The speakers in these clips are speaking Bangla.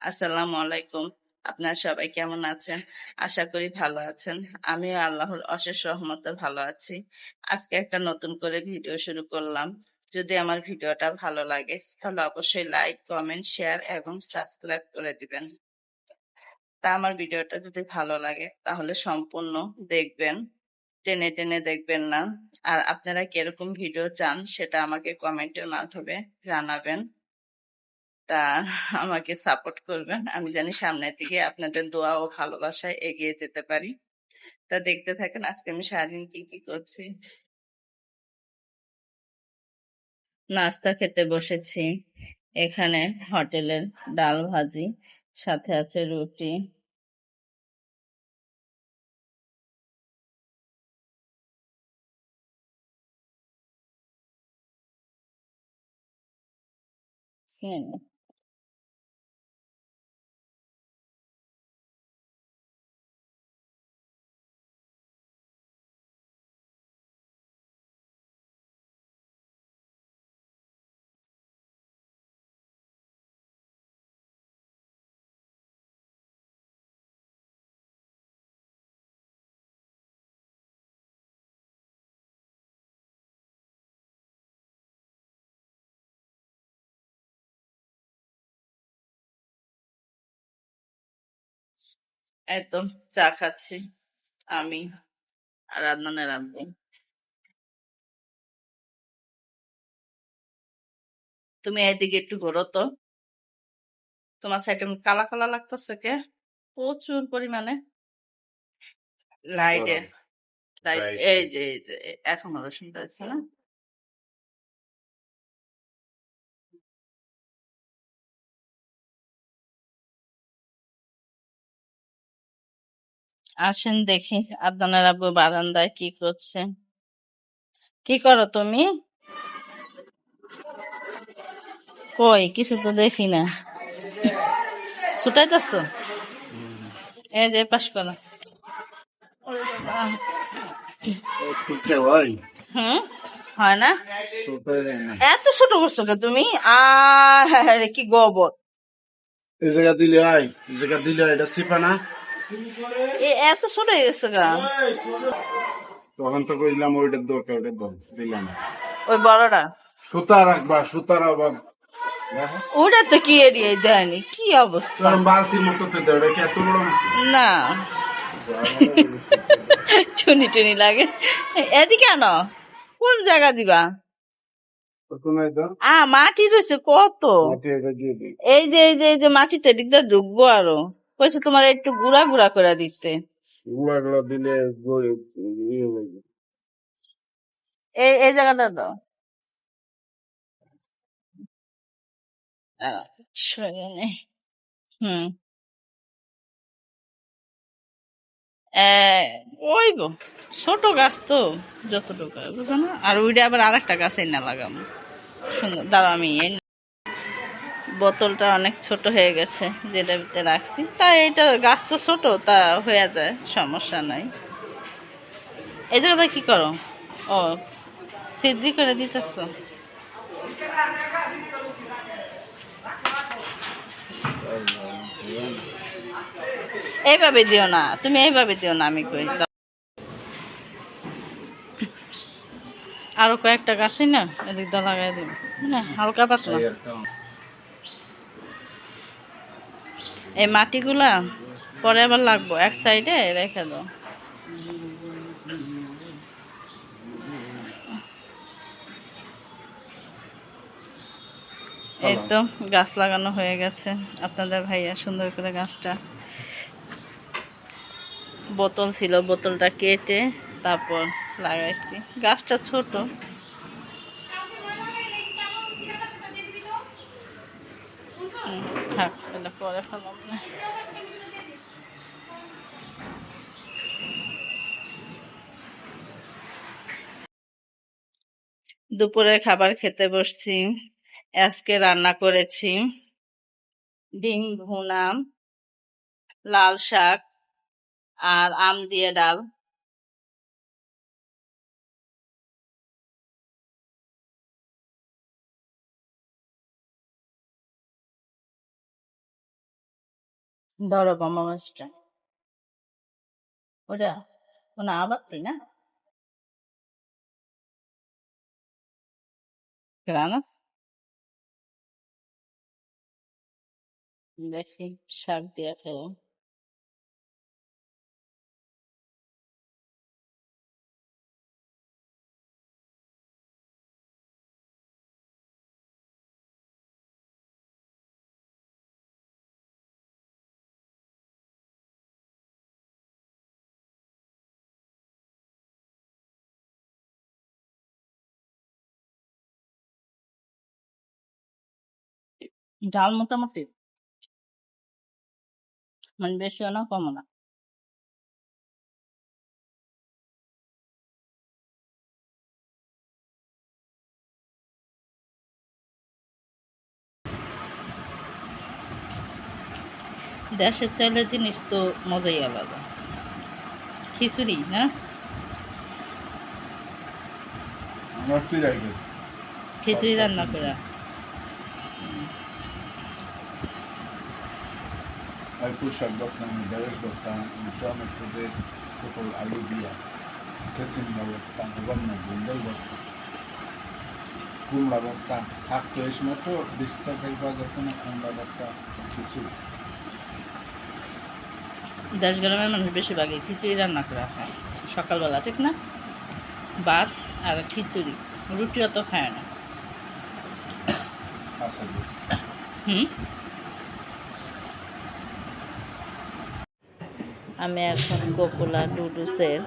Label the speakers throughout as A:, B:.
A: আসসালামু আলাইকুম। আপনারা সবাই কেমন আছেন? আশা করি ভালো আছেন। আমিও আল্লাহর অশেষ রহমতে ভালো আছি। আজকে একটা নতুন করে ভিডিও শুরু করলাম। যদি আমার ভিডিওটা ভালো লাগে তাহলে অবশ্যই লাইক, কমেন্ট, শেয়ার এবং সাবস্ক্রাইব করে দিবেন। তা আমার ভিডিওটা যদি ভালো লাগে তাহলে সম্পূর্ণ দেখবেন, টেনে টেনে দেখবেন না। আর আপনারা কিরকম ভিডিও চান সেটা আমাকে কমেন্টের মাধ্যমে জানাবেন। তা আমাকে সাপোর্ট করবেন, আমি জানি সামনের দিকে আপনাদের দোয়া ও ভালোবাসায় এগিয়ে যেতে পারি। তা দেখতে থাকেন আজকে আমি সারাদিন কি কি করছি। নাস্তা খেতে বসেছি। এখানে হোটেলের ডাল ভাজি, সাথে আছে রুটি। হুম, একদম চা খাচ্ছি আমি আর আদনানের আব্বু। তুমি এদিকে একটু ঘোরো তো, তোমার সাইডে কালা কালা লাগতেছে কে? প্রচুর পরিমাণে লাইটে। লাইট এই যে এখন ভালো শুনতে পাচ্ছি না? আসেন দেখি আদনানের আব্বু বারান্দায় কি করছে। কি করো তুমি? কই কিছু তো দেখি না। ছুটাইতেছো? এই যে পাশ করো। ওরে বাবা। হুম, হয় না? এত ছোট করছো কে তুমি? হ্যাঁ কি গোবর!
B: এই জায়গা দিলে হয়, এই জায়গা দিলে হয়, এটা চিপা না।
A: এত ছোট হয়ে গেছে গা।
B: তখন তো কইলাম ওইটার দরকার, ওইটার দরকার দিলাম।
A: ওই বড়টা
B: সুতা রাখবা, সুতার অভাব।
A: ওটা তো কি এড়িয়ে দেয়নি, কি অবস্থা!
B: বালতির মতো তো দেয়, ওটা কি এত বড়?
A: না, টুনি টুনি লাগে। এদিকে আনো, কোন জায়গা দিবা? মাটি রয়েছে কত! এই যে মাটিতে দিকটা ঢুকবো আরো। কইছে তোমার একটু গুড়া গুড়া করে দিতে।
B: গুঁড়া গুঁড়া দিলে ইয়ে হয়ে যাবে।
A: এই জায়গাটা দাও। সরে নে। হুম। ওই গো, ছোট গাছ তো, যতটুকু বুঝো না। আর ওইটা আবার আরেকটা গাছ এনে লাগাবো। সুন্দর, দাঁড়াও আমি বোতলটা অনেক ছোট হয়ে গেছে যেটা ভিতরে রাখছি, তা এটা গাছ তো ছোট, তা হয়ে যায়, সমস্যা নাই। এই জায়গাটা কি করো? ও, সিদ্ধি করে দিতেছ? এইভাবে দিও না, তুমি এইভাবে দিও না, আমি কই আরো কয়েকটা গাছই না এদিক দিয়ে লাগাই দিন, মানে হালকা পাতলা। এই মাটিগুলা পরে আবার লাগবো, এক সাইডে রেখে দাও। এই তো গাছ লাগানো হয়ে গেছে। আপনাদের ভাইয়া সুন্দর করে গাছটা, বোতল ছিল, বোতলটা কেটে তারপর লাগাইছি। গাছটা ছোট। থাক, এটা পরে ফেলাম না। দুপুরের খাবার খেতে বসছি। আজকে রান্না করেছি ডিম ভুনা, লাল শাক আর আম দিয়ে ডাল। ধরো বোমা মাছটা, ওটা কোনো আবার তাই না রানাস। দেখি শাক দিয়ে খেলো। ঝাল মোটামুটি, মানে বেশিও না কমও না। দেশের চাইলের জিনিস তো মজাই আলাদা। খিচুড়ি না,
B: আমার কি লাগে
A: খিচুড়ি রান্না করা।
B: আর পুষাক করতাম, ঢেঁড়স করতাম, টমেটো দিয়ে পটল আলু দিয়া সেচিংড়া করতাম, এবার না গুন্ডল করতাম, কুমড়া করতাম। থাকতো এই সময় তো 20 টাকার বাজার কোনো কুমড়া করতাম কিছু।
A: 10 গ্রামের মানুষ বেশিরভাগই খিচুড়ি রান্না করা খায় সকালবেলা, ঠিক না? ভাত আর খিচুড়ি, রুটি অত খায় না।
B: আশা করি
A: হুম, আমি এখন গোকুলা নুডলসের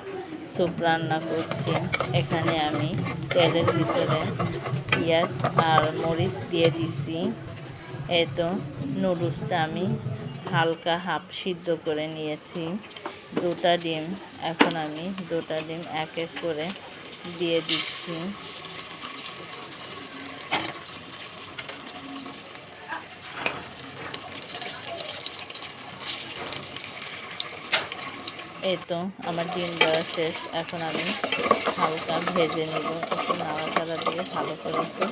A: স্যুপ রান্না করছি। এখানে আমি তেলের ভিতরে পেঁয়াজ আর মরিচ দিয়ে দিছি। এই তো নুডলসটা আমি হালকা হাফ সিদ্ধ করে নিয়েছি। 2টা ডিম, এখন আমি 2টা ডিম এক এক করে দিয়ে দিচ্ছি। এই তো আমার ডিম দেওয়া শেষ। এখন আমি হালকা ভেজে নেব, একটু নাড়াচাড়া দিয়ে ভালো করে একটু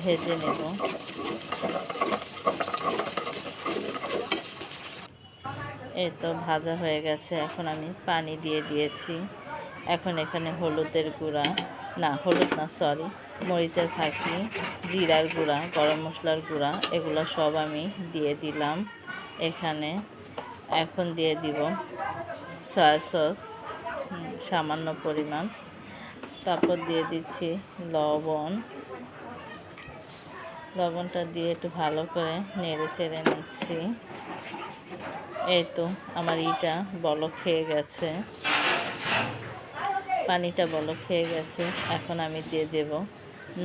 A: ভেজে নেব। এই তো ভাজা হয়ে গেছে, এখন আমি পানি দিয়ে দিয়েছি। এখন এখানে হলুদের গুঁড়া, না হলুদ না সরি, মরিচের ফাঁকি, জিরার গুঁড়া, গরম মশলার গুঁড়া, এগুলো সব আমি দিয়ে দিলাম এখানে। এখন দিয়ে দিব সয়া সস সামান্য পরিমাণ, তারপর দিয়ে দিচ্ছি লবণ। লবণটা দিয়ে একটু ভালো করে নেড়ে চেড়ে নিচ্ছি। এই তো আমার ইটা বলক খেয়ে গেছে, পানিটা বলক খেয়ে গেছে। এখন আমি দিয়ে দেব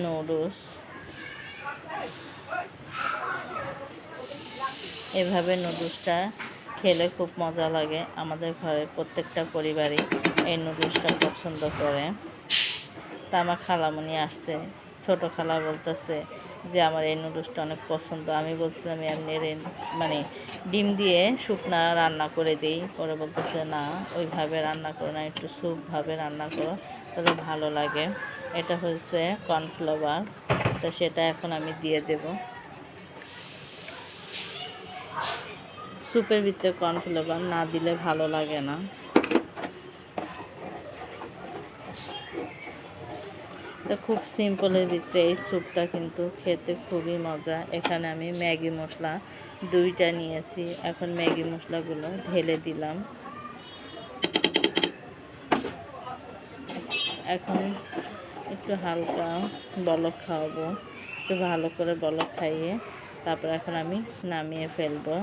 A: নুডলস। এভাবে নুডলসটা খেলে খুব মজা লাগে। আমাদের ঘরে প্রত্যেকটা পরিবারই এই নুডলসটা পছন্দ করে। তা আমার খালামণি আসছে, ছোট খালা বলতেছে যে আমার এই নুডলসটা অনেক পছন্দ। আমি বলছিলাম এমনি মানে ডিম দিয়ে শুকনা রান্না করে দিই, পরে বলতেছে না ওইভাবে রান্না করো না, একটু স্যুপভাবে রান্না করো তাহলে ভালো লাগে। এটা হচ্ছে কর্নফ্লাওয়ার, তো সেটা এখন আমি দিয়ে দেব। স্যুপের ভিতরে কর্নফ্লাওয়ার না দিলে ভালো লাগে না। তো খুব সিম্পলের ভিতরে এই স্যুপটা কিন্তু খেতে খুবই মজা। এখানে আমি ম্যাগি মশলা 2টা নিয়েছি, এখন ম্যাগি মশলাগুলো ঢেলে দিলাম। এখন একটু হালকা বলক খাওয়াবো, একটু ভালো করে বলক খাইয়ে তারপর এখন আমি নামিয়ে ফেলবো।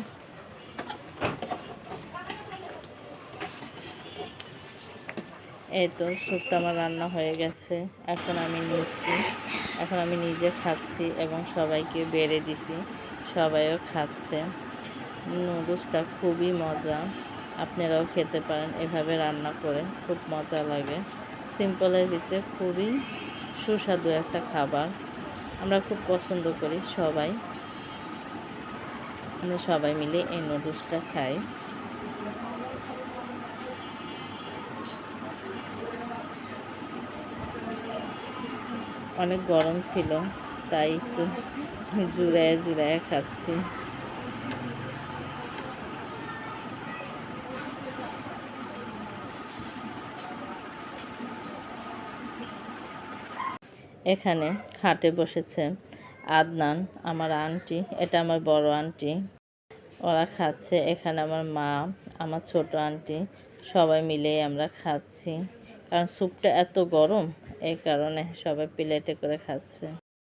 A: এই তো স্যুপটা আমার রান্না হয়ে গেছে, এখন আমি নিচ্ছি, এখন আমি নিজে খাচ্ছি এবং সবাইকে বেড়ে দিছি, সবাইও খাচ্ছে। নুডলসটা খুবই মজা, আপনারাও খেতে পারেন এভাবে রান্না করে, খুব মজা লাগে। সিম্পলের ভিতরে খুবই সুস্বাদু একটা খাবার, আমরা খুব পছন্দ করি সবাই। আমরা সবাই মিলে এই নুডলসটা খাই। অনেক গরম ছিল তাই একটু জুড়ায় জুড়ায় খাচ্ছি। এখানে খাটে বসেছে আদনান, আমার আন্টি, এটা আমার বড় আন্টি, ওরা খাচ্ছে। এখানে আমার মা, আমার ছোট আন্টি, সবাই মিলেই আমরা খাচ্ছি। কারণ স্যুপটা এত গরম, এই কারণে সবাই প্লেটে করে খাচ্ছে।